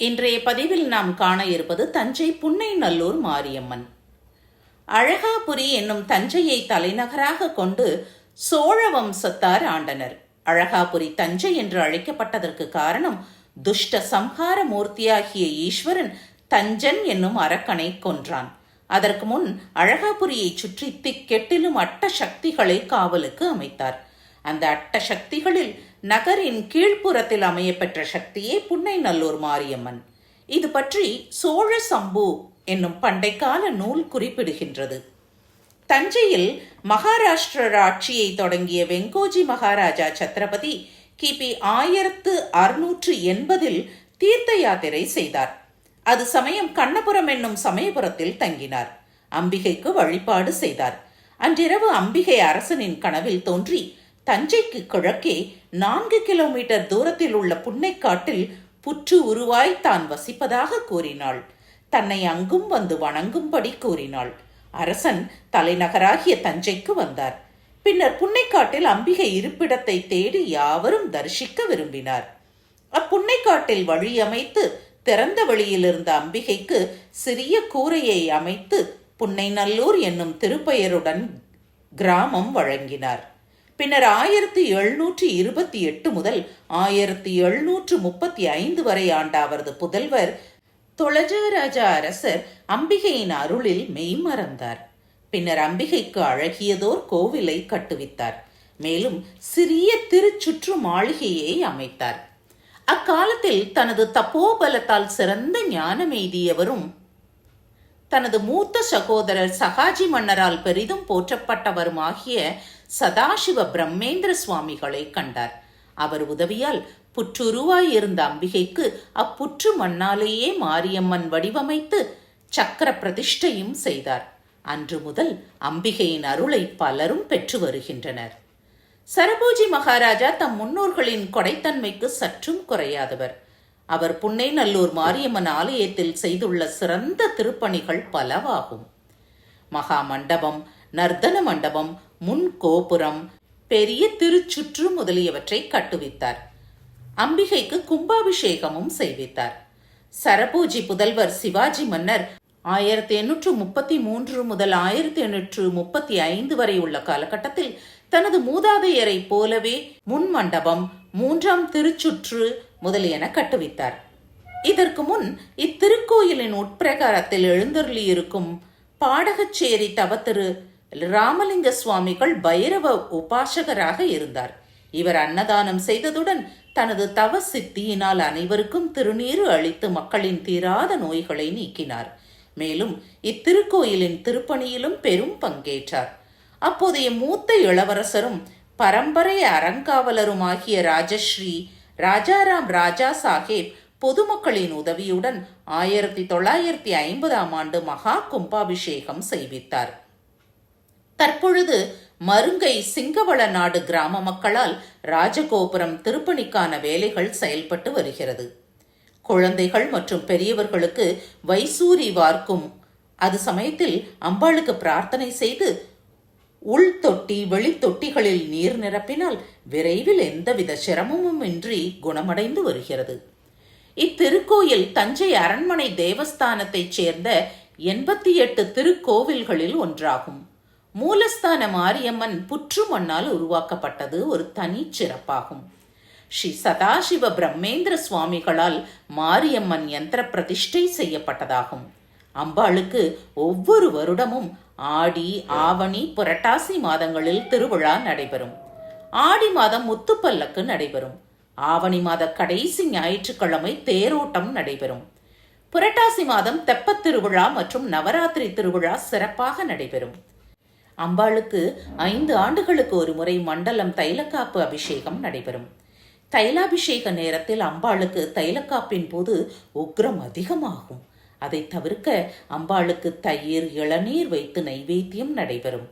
இன்றைய பதிவில் நாம் காண இருப்பது தஞ்சை புன்னைநல்லூர் மாரியம்மன். அழகாபுரி என்னும் தஞ்சையை தலைநகராக கொண்டு சோழ வம்சத்தார் ஆண்டனர். அழகாபுரி தஞ்சை என்று அழைக்கப்பட்டதற்கு காரணம் துஷ்ட சம்ஹார மூர்த்தியாகிய ஈஸ்வரன் தஞ்சன் என்னும் அரக்கனை கொன்றான். அதற்கு முன் அழகாபுரியை சுற்றி திக்கெட்டிலும் அட்ட சக்திகளை காவலுக்கு அமைத்தார். அந்த அட்ட சக்திகளில் நகரின் கீழ்ப்புறத்தில் அமைய பெற்ற சக்தியே புன்னைநல்லூர் மாரியம்மன். இது பற்றி சோழ சம்பு என்னும் பண்டைக்கால நூல் குறிப்பிடுகின்றது. தஞ்சையில் மகாராஷ்டிர ஆட்சியை தொடங்கிய வெங்கோஜி மகாராஜா சத்ரபதி கிபி 1680 தீர்த்த யாத்திரை செய்தார். அது சமயம் கண்ணபுரம் என்னும் சமயபுரத்தில் தங்கினார். அம்பிகைக்கு வழிபாடு செய்தார். அன்றிரவு அம்பிகை அரசனின் கனவில் தோன்றி தஞ்சைக்கு கிழக்கே 4 கிலோமீட்டர் தூரத்தில் உள்ள புன்னைக்காட்டில் புற்று உருவாய் தான் வசிப்பதாக கூறினாள். தன்னை அங்கும் வந்து வணங்கும்படி கூறினாள். அரசன் தலைநகராகிய தஞ்சைக்கு வந்தார். பின்னர் புன்னைக்காட்டில் அம்பிகை இருப்பிடத்தை தேடி யாவரும் தரிசிக்க விரும்பினார். அப்புன்னைக்காட்டில் வழி அமைத்து திறந்த வெளியில் இருந்த அம்பிகைக்கு சிறிய கூரையை அமைத்து புன்னைநல்லூர் என்னும் திருப்பெயருடன் கிராமம் வழங்கினார். பின்னர் 1728 முதல் 1735 வரை ஆண்ட அவரது புதல்வர் தொளஜராஜா அரசர் அம்பிகையின் அருளில் மெய்மறந்தார். பின்னர் அம்பிகைக்கு அழகியதோர் கோவிலை கட்டுவித்தார். மேலும் சிறிய திருச்சுற்று மாளிகையை அமைத்தார். அக்காலத்தில் தனது தப்போபலத்தால் சிறந்த ஞானம் எய்தியவரும் தனது மூத்த சகோதரர் சகாஜி மன்னரால் பெரிதும் போற்றப்பட்டவருமாகிய சதாசிவ பிரம்மேந்திர சுவாமிகளை கண்டார். அவர் உதவியால் புற்றுருவாயிருந்த அம்பிகைக்கு அப்புற்று மண்ணாலேயே மாரியம்மன் வடிவமைத்து சக்கர பிரதிஷ்டையும் செய்தார். அன்று முதல் அம்பிகையின் அருளை பலரும் பெற்று வருகின்றனர். சரபோஜி மகாராஜா தம் முன்னோர்களின் கொடைத்தன்மைக்கு சற்றும் குறையாதவர். அவர் புன்னைநல்லூர் மாரியம்மன் ஆலயத்தில் செய்துள்ள சிறந்த திருப்பணிகள் பலவாகும். மகா மண்டபம், நர்த்தன மண்டபம், முன் கோபுரம், பெரிய திருச்சுற்று முதலியவற்றை கட்டுவித்தார். அம்பிகைக்கு கும்பாபிஷேகமும் செய்வித்தார். சரபோஜி புதல்வர் சிவாஜி மன்னர் 1833 முதல் 1835 வரை உள்ள காலகட்டத்தில் தனது மூதாதையரை போலவே முன் மண்டபம், 3ஆம் திருச்சுற்று முதலியன கட்டுவித்தார். இதற்கு முன் இத்திருக்கோயிலின் உட்பிரகாரத்தில் எழுந்தருளியிருக்கும் பாடகச்சேரி தவத்திரு ராமலிங்க சுவாமிகள் பைரவ உபாசகராக இருந்தார். இவர் அன்னதானம் செய்ததுடன் தனது தவ சித்தியினால் அனைவருக்கும் திருநீறு அளித்து மக்களின் தீராத நோய்களை நீக்கினார். மேலும் இத்திருக்கோயிலின் திருப்பணியிலும் பெரும் பங்கேற்றார். அப்போதைய மூத்த இளவரசரும் பரம்பரை அறங்காவலருமாகிய ராஜஸ்ரீ ராஜாராம் ராஜா சாஹேப் பொதுமக்களின் உதவியுடன் 1950ஆம் ஆண்டு மகா கும்பாபிஷேகம் செய்வித்தார். தற்பொழுது மருங்கை சிங்கவள நாடு கிராம மக்களால் ராஜகோபுரம் திருப்பணிக்கான வேலைகள் செயல்பட்டு வருகிறது. குழந்தைகள் மற்றும் பெரியவர்களுக்கு வைசூரி வார்க்கும் அது சமயத்தில் அம்பாளுக்கு பிரார்த்தனை செய்து உள் தொட்டி வெளித்தொட்டிகளில் நீர் நிரப்பினால் விரைவில் எந்தவித சிரமமும் இன்றி குணமடைந்து வருகிறது. இத்திருக்கோயில் தஞ்சை அரண்மனை தேவஸ்தானத்தைச் சேர்ந்த 88 திருக்கோவில்களில் ஒன்றாகும். மூலஸ்தான மாரியம்மன் புற்று மண்ணால் உருவாக்கப்பட்டது ஒரு தனி சிறப்பாகும். ஸ்ரீ சதாசிவ பிரம்மேந்திர சுவாமிகளால் மாரியம்மன் யந்திர பிரதிஷ்டை செய்யப்பட்டதாகும். அம்பாளுக்கு ஒவ்வொரு வருடமும் ஆடி, ஆவணி, புரட்டாசி மாதங்களில் திருவிழா நடைபெறும். ஆடி மாதம் முத்துப்பல்லக்கு நடைபெறும். ஆவணி மாத கடைசி ஞாயிற்றுக்கிழமை தேரோட்டம் நடைபெறும். புரட்டாசி மாதம் தெப்பத் திருவிழா மற்றும் நவராத்திரி திருவிழா சிறப்பாக நடைபெறும். அம்பாளுக்கு 5 ஆண்டுகளுக்கு ஒரு முறை மண்டலம் தைலக்காப்பு அபிஷேகம் நடைபெறும். தைலாபிஷேக நேரத்தில் அம்பாளுக்கு தைலக்காப்பின் போது உக்ரம் அதிகமாகும். அதை தவிர்க்க அம்பாளுக்கு தயிர், இளநீர் வைத்து நைவேத்தியம் நடைபெறும்.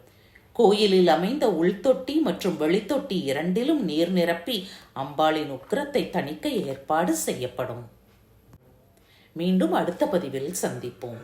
கோயிலில் அமைந்த உள்தொட்டி மற்றும் வெளித்தொட்டி இரண்டிலும் நீர் நிரப்பி அம்பாளின் உக்கிரத்தை தணிக்க ஏற்பாடு செய்யப்படும். மீண்டும் அடுத்த பதிவில் சந்திப்போம்.